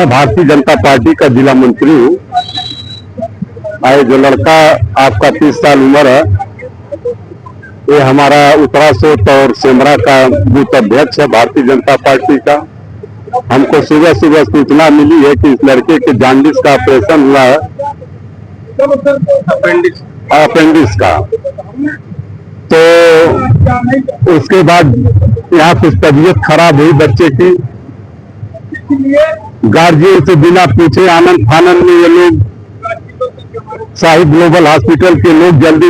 मैं भारतीय जनता पार्टी का जिला मंत्री हूँ। आए जो लड़का आपका 30 साल उम्र है, ये हमारा उत्तरासोट और सेमरा का बूथ अध्यक्ष है भारतीय जनता पार्टी का। हमको सुबह सुबह सूचना मिली है कि इस लड़के के जॉन्डिस का ऑपरेशन हुआ है, अपेंडिक्स का। तो उसके बाद यहाँ कुछ तबीयत खराब हुई बच्चे की। गार्जियन से बिना पूछे आनंद फानंद में ये लोग शाही ग्लोबल हॉस्पिटल के लोग जल्दी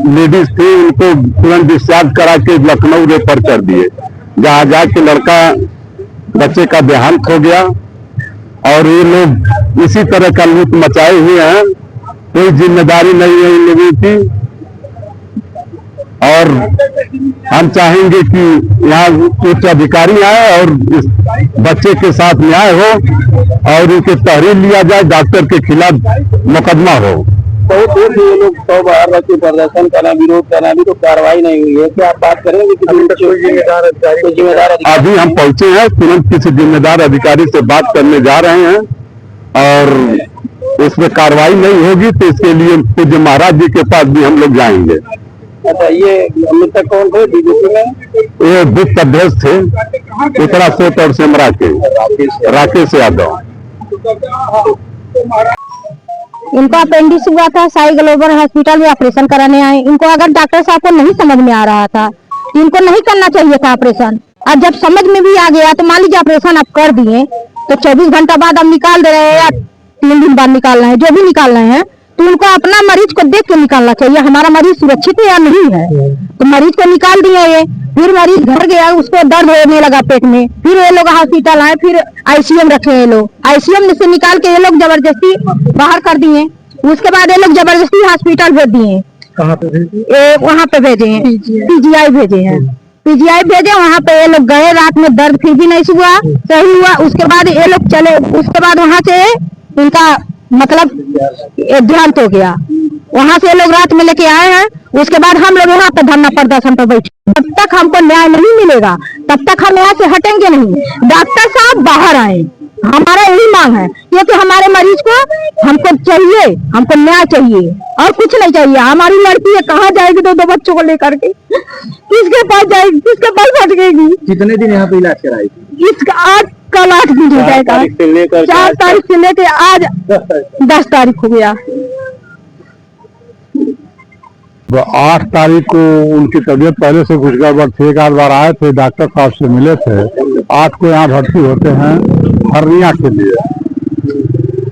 लेडीज थी, उनको तुरंत डिस्चार्ज करा के लखनऊ रेफर कर दिए, जहाँ जाके लड़का बच्चे का देहांत हो गया। और ये लोग इसी तरह का लूट मचाए हुए हैं, कोई जिम्मेदारी नहीं है इन लोगों की। और हम चाहेंगे कि यहाँ उच्च अधिकारी आए और इस बच्चे के साथ न्याय हो और उनके तहरीर लिया जाए, डॉक्टर के खिलाफ मुकदमा हो। बहुत देर से ये लोग 100 बार रखे प्रदर्शन करना, विरोध करना, अभी तो कार्रवाई नहीं हुई है। क्या आप बात करेंगे कि जिम्मेदार अभी हम पहुंचे हैं, तुरंत किसी जिम्मेदार अधिकारी से बात करने जा रहे हैं और उसमें कार्रवाई नहीं होगी तो इसके लिए पूज्य महाराज जी के पास भी हम लोग जाएंगे। अच्छा, ये मृतक कौन थे बीजेपी में? ये बूथ अध्यक्ष थे उत्तरासोट और सेमरा के, राकेश यादव। इनको अपेंडिक्स हुआ था, साई ग्लोबल हॉस्पिटल में ऑपरेशन कराने आए। इनको अगर डॉक्टर साहब को नहीं समझ में आ रहा था तो इनको नहीं करना चाहिए था ऑपरेशन। और जब समझ में भी आ गया तो मान लीजिए ऑपरेशन आप कर दिए तो 24 घंटा बाद हम निकाल दे रहे हैं या 3 दिन बाद निकालना है, जो भी निकालना है, तो उनको अपना मरीज को देख के निकालना चाहिए। हमारा मरीज सुरक्षित है या नहीं है, तो मरीज को निकाल दिया ये, फिर मरीज घर गया, उसको दर्द होने लगा पेट में, फिर ये लोग हॉस्पिटल आए, फिर आईसीएम रखे ये लोग। आईसीएम से निकाल के ये लोग जबरदस्ती बाहर कर दिए। उसके बाद ये लोग जबरदस्ती हॉस्पिटल भेज दिए। कहाँ पे भेजे? वहाँ पे भेजे हैं, पीजीआई भेजे हैं। पीजीआई भेजे, वहाँ पे ये लोग गए, रात में दर्द फिर भी नहीं हुआ, सही हुआ। उसके बाद ये लोग चले, उसके बाद वहाँ से इनका मतलब देहांत हो गया। वहाँ से लोग रात में लेके आए हैं। उसके बाद हम लोग यहाँ पे धरना प्रदर्शन पर बैठे। जब तक हमको न्याय नहीं मिलेगा तब तक हम यहाँ से हटेंगे नहीं। डॉक्टर साहब बाहर आए, हमारा यही मांग है, क्योंकि हमारे मरीज को हमको चाहिए, हमको न्याय चाहिए और कुछ नहीं चाहिए। हमारी लड़की है, कहाँ जाएगी 2 बच्चों को लेकर के? किसके पास जाएगी, किसके पास भटकेगी? कितने दिन यहाँ पे इलाज कराई थी? इसका आज कल 8 दिन हो जाएगा, 4 तारीख से लेकर आज 10 तारीख हो गया। 8 तारीख को उनकी तबीयत पहले से कुछ गड़बड़ थी, 1 आध बार आए थे, डॉक्टर साहब से मिले थे। 8 को यहाँ भर्ती होते हैं हर्निया के लिए।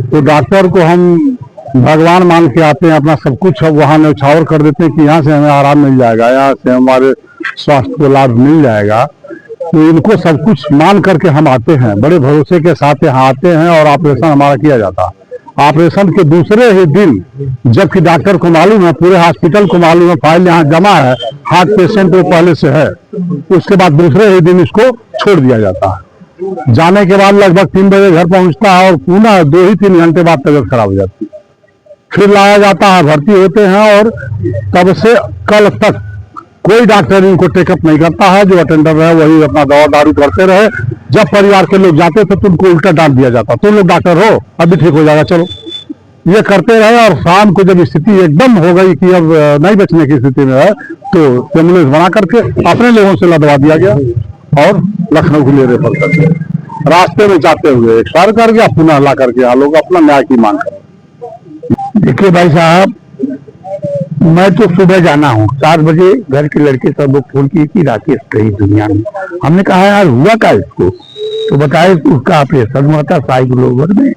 तो डॉक्टर को हम भगवान मान के आते हैं, अपना सब कुछ वहाँ न्यौछावर कर देते हैं कि यहाँ से हमें आराम मिल जाएगा, यहाँ से हमारे स्वास्थ्य को लाभ मिल जाएगा। तो इनको सब कुछ मान करके हम आते हैं, बड़े भरोसे के साथ यहाँ आते हैं और ऑपरेशन हमारा किया जाता है। ऑपरेशन के दूसरे ही दिन, जबकि डॉक्टर को मालूम है, पूरे हॉस्पिटल को मालूम है, फाइल यहाँ जमा है, हार्ट पेशेंट वो पहले से है, उसके बाद दूसरे ही दिन इसको छोड़ दिया जाता है। जाने के बाद लगभग 3 बजे घर पहुंचता है और पुनः 2 ही 3 घंटे बाद तबीयत खराब हो जाती है। फिर लाया जाता है, भर्ती होते हैं और तब से कल तक कोई डॉक्टर इनको टेकअप नहीं करता है। जो अटेंडर रहे वही अपना दवा दारू करते रहे। जब परिवार के लोग जाते थे तो उनको उल्टा डांट दिया जाता, तुम लोग डॉक्टर हो, अभी ठीक हो जाएगा, चलो। ये करते रहे और शाम को जब स्थिति एकदम हो गई कि अब नहीं बचने की स्थिति में है तो एम्बुलेंस बना करके अपने लोगों से लदवा दिया गया और लखनऊ के लिए रेफर कर दिया। रास्ते में जाते हुए एक्सपायर कर गया, पुनः ला करके यहाँ लोग अपना न्याय की मांग कर। देखिए भाई साहब, मैं तो सुबह जाना हूँ 7 बजे, घर के लड़के सब लोग फोन किए कि राकेश कहीं दुनिया में। हमने कहा यार हुआ क्या इसको, तो बताया उसका ऑपरेशन हुआ था साई ग्लोबल में,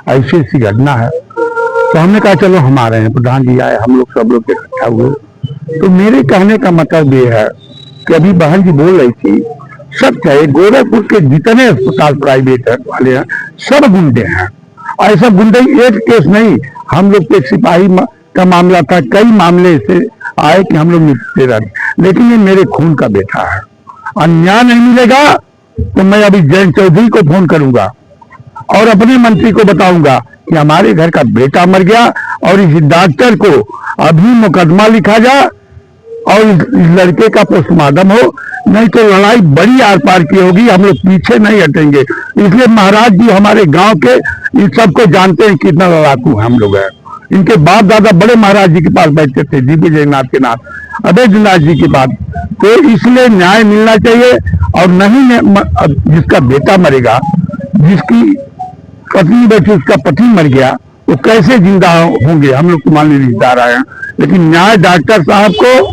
ऐसी ऐसी घटना है। तो हमने कहा चलो हम आ रहे हैं, प्रधान जी आए, हम लोग सब लोग इकट्ठा हुए। तो मेरे कहने का मतलब ये है कि अभी बहन जी बोल रही थी, सब चाहे गोरखपुर के जितने अस्पताल प्राइवेट वाले हैं सब गुंडे हैं। ऐसा गुंडे एक केस नहीं, हम लोग के सिपाही का मामला था, कई मामले से आए कि हम लोग निपटते रहे, लेकिन ये मेरे खून का बेटा है। अन्याय नहीं मिलेगा तो मैं अभी जयंत चौधरी को फोन करूंगा और अपने मंत्री को बताऊंगा कि हमारे घर का बेटा मर गया और इस डॉक्टर को अभी मुकदमा लिखा जा और इस लड़के का पोस्टमार्टम हो, नहीं तो लड़ाई बड़ी आर पार की होगी, हम लोग पीछे नहीं हटेंगे। इसलिए महाराज जी हमारे गांव के इन सबको जानते हैं कितना लड़ाकू हम लोग हैं। इनके बाप दादा बड़े महाराज जी के पास बैठते थे, दिग्विजय नाथ के नाथ, अभयनाथ जी के पास। तो इसलिए न्याय मिलना चाहिए। और नहीं जिसका बेटा मरेगा, जिसकी पत्नी बैठी उसका पति मर गया, वो कैसे जिंदा होंगे, हम लोग तो मानने नहीं जा रहे हैं। लेकिन न्याय डॉक्टर साहब को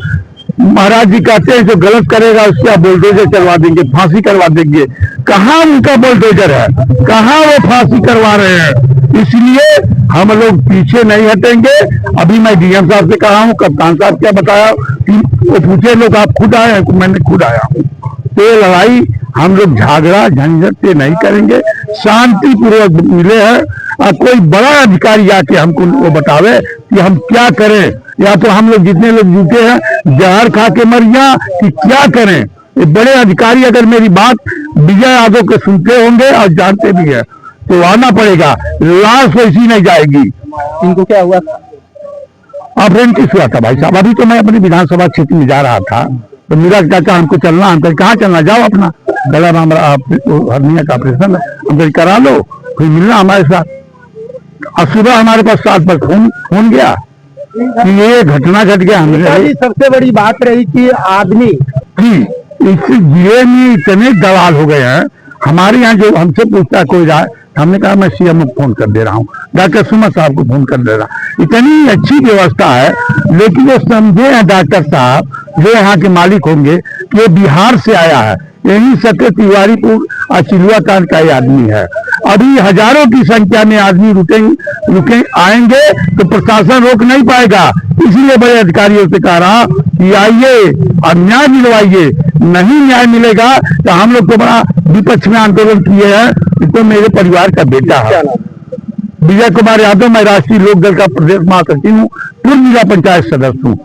महाराज जी कहते हैं जो गलत करेगा उसका बुलडोजर चलवा देंगे, फांसी करवा देंगे। कहाँ उनका बुलडोजर है, कहाँ वो फांसी करवा रहे हैं। इसलिए हम लोग पीछे नहीं हटेंगे। अभी मैं डीएम साहब से कहा हूँ, कप्तान साहब क्या बताया कि वो पूछे लोग आप खुद आए हैं, तो मैंने खुद आया हूँ। तो ये लड़ाई हम लोग झगड़ा झंझट से नहीं करेंगे, शांतिपूर्वक मिले हैं। और कोई बड़ा अधिकारी आके हमको वो बतावे कि हम क्या करें, या तो हम लोग जितने लोग जुटे हैं जहर खा के मर जाए कि क्या करें। ये बड़े अधिकारी अगर मेरी बात विजय यादव के सुनते होंगे और जानते भी है तो आना पड़ेगा, लाश वैसी नहीं जाएगी। इनको क्या हुआ? ऑपरेशन किस हुआ था भाई साहब? अभी तो मैं अपनी विधानसभा क्षेत्र में जा रहा था, तो मेरा चाचा हमको चलना, हम कहीं कहाँ चलना, जाओ अपना गला में हरनिया का ऑपरेशन है, हम कहीं करा लो, फिर मिलना हमारे साथ। और सुबह हमारे पास 7 पर फोन गया कि ये घटना घट गया। हमें सबसे बड़ी बात रही कि आदमी इस जिले में इतने दलाल हो गए हैं। हमारे यहाँ जो हमसे पूछता कोई जाए, हमने कहा मैं सीएम को फोन कर दे रहा हूँ, डॉक्टर सुमन साहब को फोन कर दे रहा हूँ। इतनी अच्छी व्यवस्था है, लेकिन वो समझे हैं डॉक्टर साहब जो यहाँ के मालिक होंगे कि ये बिहार से आया है, यही सत्य तिवारीपुर और चिलुआ कांड का ही आदमी है। अभी हजारों की संख्या में आदमी रुके आएंगे तो प्रशासन रोक नहीं पाएगा। इसलिए बड़े अधिकारियों से कह रहा कि आइए और न्याय दिलवाइए। नहीं न्याय मिलेगा तो हम लोग तो बड़ा विपक्ष में आंदोलन किए हैं। तो मेरे परिवार का बेटा है विजय कुमार यादव, मैं राष्ट्रीय लोक दल का प्रदेश महासचिव हूँ, पूर्व जिला पंचायत सदस्य हूँ।